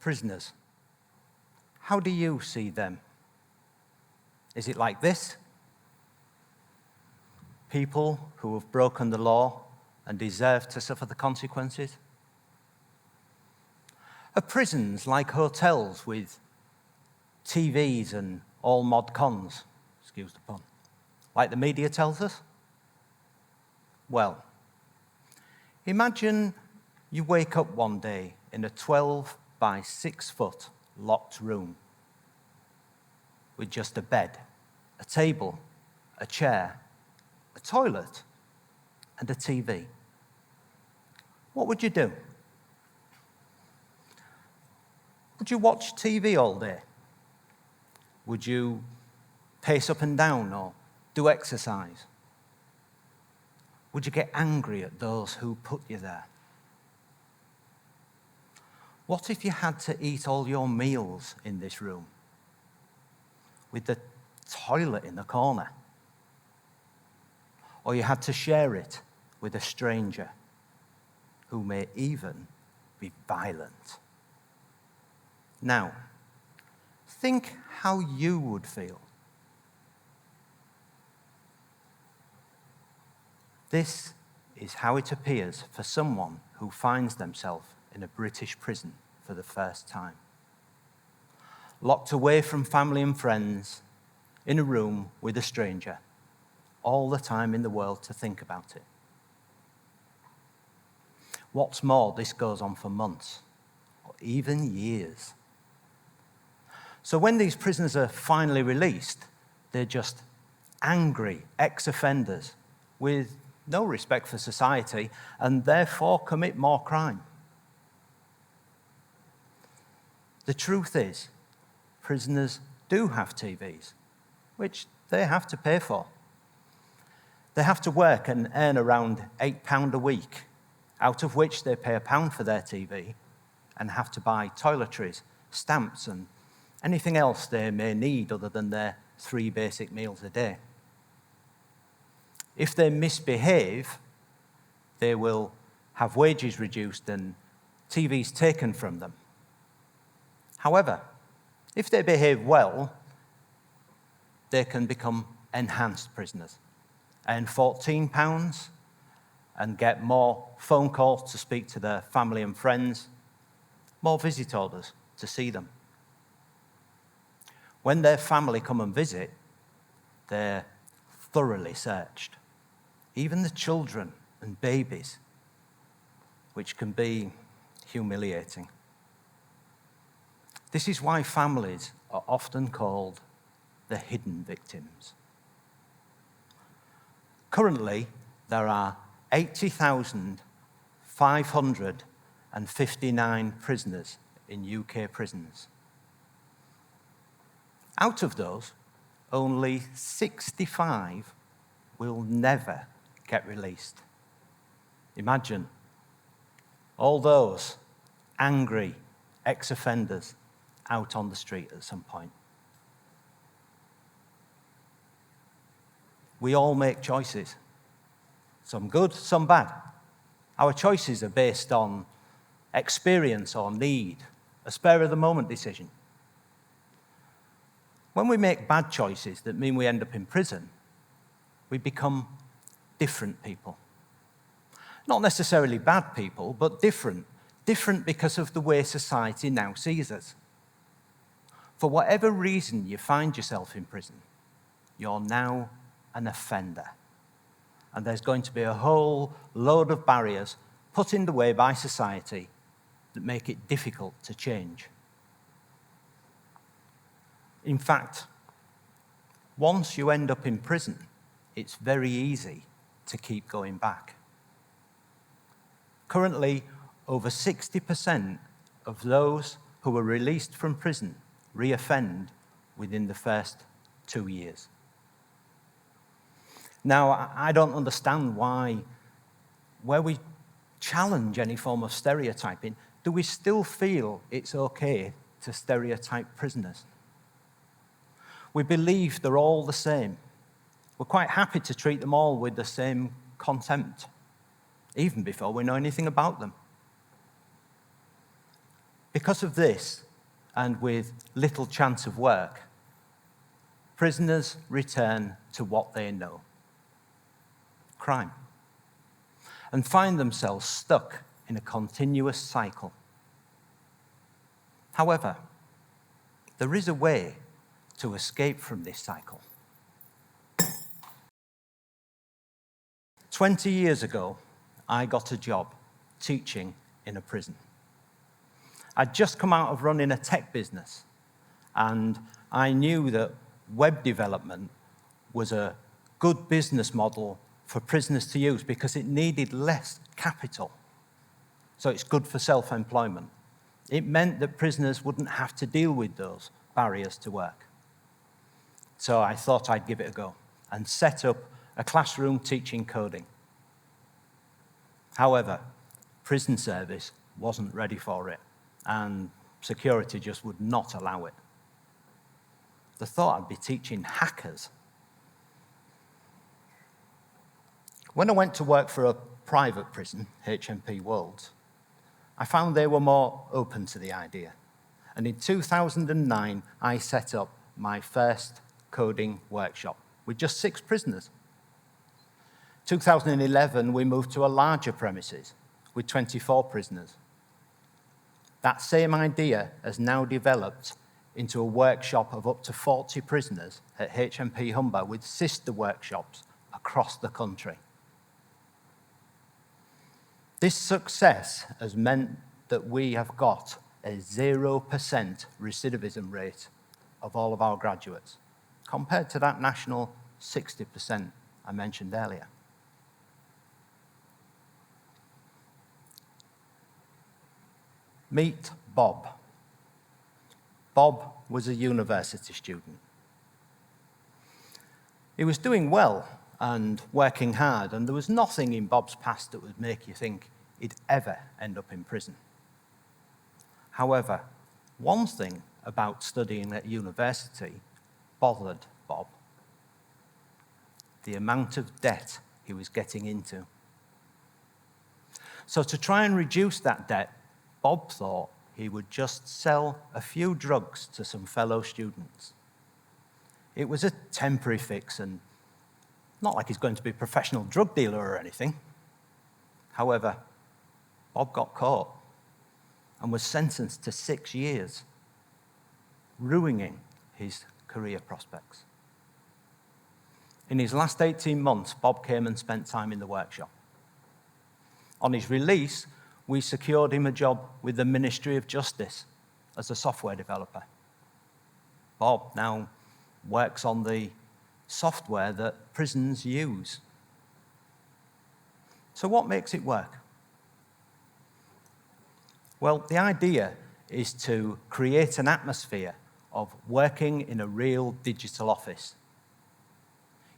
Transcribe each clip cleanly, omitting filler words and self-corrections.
prisoners. How do you see them? Is it like this? People who have broken the law and deserve to suffer the consequences? Are prisons like hotels with TVs and all mod cons, excuse the pun, like the media tells us? Well, imagine you wake up one day in a 12 by 6 foot locked room with just a bed, a table, a chair, a toilet, and a TV. What would you do? Would you watch TV all day? Would you pace up and down or do exercise? Would you get angry at those who put you there? What if you had to eat all your meals in this room with the toilet in the corner? Or you had to share it with a stranger who may even be violent? Now, think how you would feel. This is how it appears for someone who finds themselves in a British prison for the first time. Locked away from family and friends, in a room with a stranger, all the time in the world to think about it. What's more, this goes on for months, or even years. So when these prisoners are finally released, they're just angry ex-offenders with no respect for society and therefore commit more crime. The truth is, prisoners do have TVs, which they have to pay for. They have to work and earn around £8 a week, out of which they pay £1 for their TV and have to buy toiletries, stamps, and anything else they may need other than their 3 basic meals a day. If they misbehave, they will have wages reduced and TVs taken from them. However, if they behave well, they can become enhanced prisoners, earn £14 and get more phone calls to speak to their family and friends, more visit orders to see them. When their family come and visit, they're thoroughly searched. Even the children and babies, which can be humiliating. This is why families are often called the hidden victims. Currently, there are 80,559 prisoners in UK prisons. Out of those, only 65 will never get released. Imagine all those angry ex-offenders out on the street at some point. We all make choices, some good, some bad. Our choices are based on experience or need, a spur-of-the-moment decision. When we make bad choices that mean we end up in prison, we become different people. Not necessarily bad people, but different. Different because of the way society now sees us. For whatever reason you find yourself in prison, you're now an offender. And there's going to be a whole load of barriers put in the way by society that make it difficult to change. In fact, once you end up in prison, it's very easy to keep going back. Currently, over 60% of those who are released from prison reoffend within the first 2 years. Now, I don't understand why, where we challenge any form of stereotyping, do we still feel it's okay to stereotype prisoners? We believe they're all the same. We're quite happy to treat them all with the same contempt, even before we know anything about them. Because of this, and with little chance of work, prisoners return to what they know: crime, and find themselves stuck in a continuous cycle. However, there is a way to escape from this cycle. 20 years ago, I got a job teaching in a prison. I'd just come out of running a tech business, and I knew that web development was a good business model for prisoners to use because it needed less capital. So it's good for self-employment. It meant that prisoners wouldn't have to deal with those barriers to work. So I thought I'd give it a go and set up a classroom teaching coding. However, prison service wasn't ready for it, and security just would not allow it. They thought I'd be teaching hackers. When I went to work for a private prison, HMP Worlds, I found they were more open to the idea. And in 2009, I set up my first coding workshop with just 6 prisoners. 2011, we moved to a larger premises with 24 prisoners. That same idea has now developed into a workshop of up to 40 prisoners at HMP Humber with sister workshops across the country. This success has meant that we have got a 0% recidivism rate of all of our graduates, compared to that national 60% I mentioned earlier. Meet Bob. Bob was a university student. He was doing well and working hard, and there was nothing in Bob's past that would make you think he'd ever end up in prison. However, one thing about studying at university bothered Bob: the amount of debt he was getting into. So to try and reduce that debt, Bob thought he would just sell a few drugs to some fellow students. It was a temporary fix, and not like he's going to be a professional drug dealer or anything. However, Bob got caught and was sentenced to 6 years, ruining his career prospects. In his last 18 months, Bob came and spent time in the workshop. On his release, we secured him a job with the Ministry of Justice as a software developer. Bob now works on the software that prisons use. So what makes it work? Well, the idea is to create an atmosphere of working in a real digital office.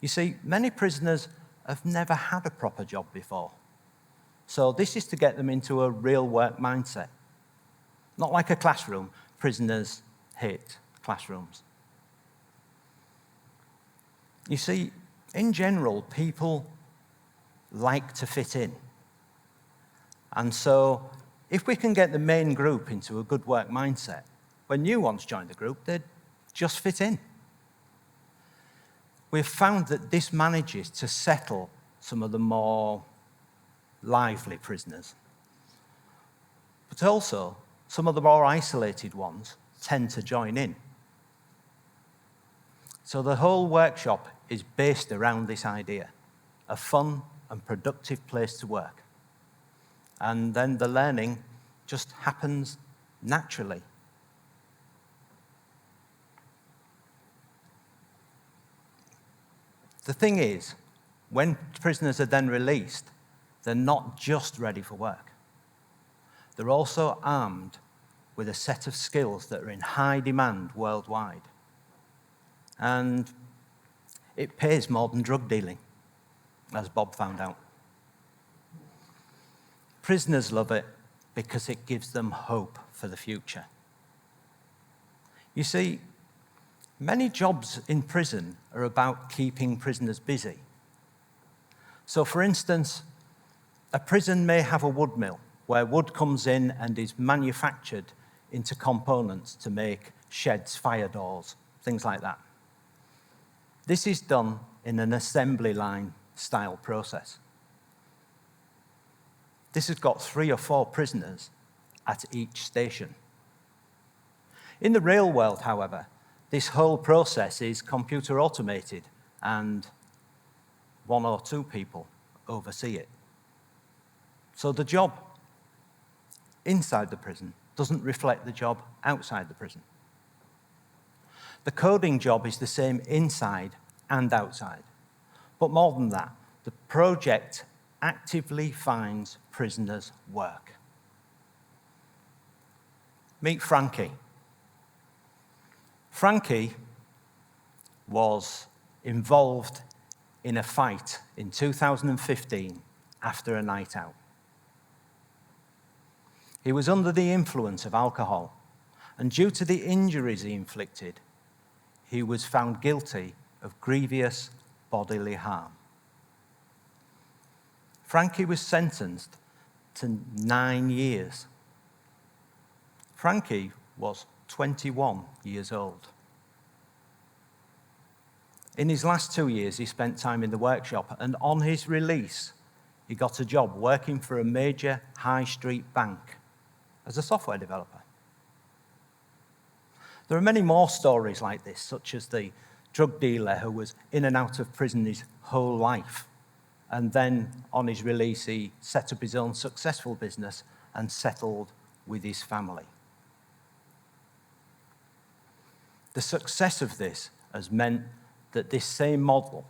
You see, many prisoners have never had a proper job before. So this is to get them into a real work mindset. Not like a classroom. Prisoners hate classrooms. You see, in general, people like to fit in. And so if we can get the main group into a good work mindset, when new ones join the group, they'd just fit in. We've found that this manages to settle some of the more lively prisoners. But also, some of the more isolated ones tend to join in. So the whole workshop is based around this idea: a fun and productive place to work. And then the learning just happens naturally. The thing is, when prisoners are then released, they're not just ready for work. They're also armed with a set of skills that are in high demand worldwide. And it pays more than drug dealing, as Bob found out. Prisoners love it because it gives them hope for the future. You see, many jobs in prison are about keeping prisoners busy. So, for instance, a prison may have a wood mill where wood comes in and is manufactured into components to make sheds, fire doors, things like that. This is done in an assembly line style process. This has got 3 or 4 prisoners at each station. In the rail world, however, this whole process is computer automated and 1 or 2 people oversee it. So the job inside the prison doesn't reflect the job outside the prison. The coding job is the same inside and outside. But more than that, the project actively finds prisoners work. Meet Frankie. Frankie was involved in a fight in 2015 after a night out. He was under the influence of alcohol, and due to the injuries he inflicted, he was found guilty of grievous bodily harm. Frankie was sentenced to 9 years. Frankie was 21 years old. In his last 2 years, he spent time in the workshop, and on his release, he got a job working for a major high street bank as a software developer. There are many more stories like this, such as the drug dealer who was in and out of prison his whole life, and then on his release, he set up his own successful business and settled with his family. The success of this has meant that this same model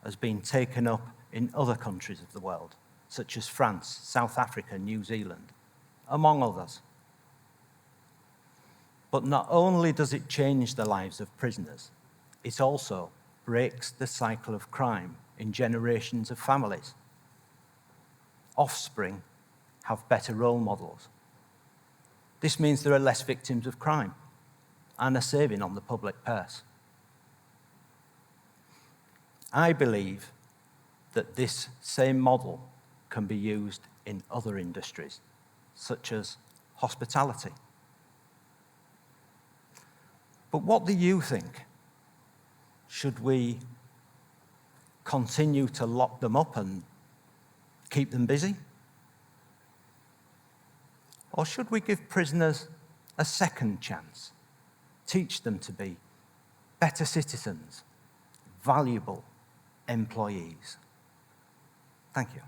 has been taken up in other countries of the world, such as France, South Africa, New Zealand, among others. But not only does it change the lives of prisoners, it also breaks the cycle of crime in generations of families. Offspring have better role models. This means there are less victims of crime and a saving on the public purse. I believe that this same model can be used in other industries, such as hospitality. But what do you think? Should we continue to lock them up and keep them busy? Or should we give prisoners a second chance? Teach them to be better citizens, valuable employees. Thank you.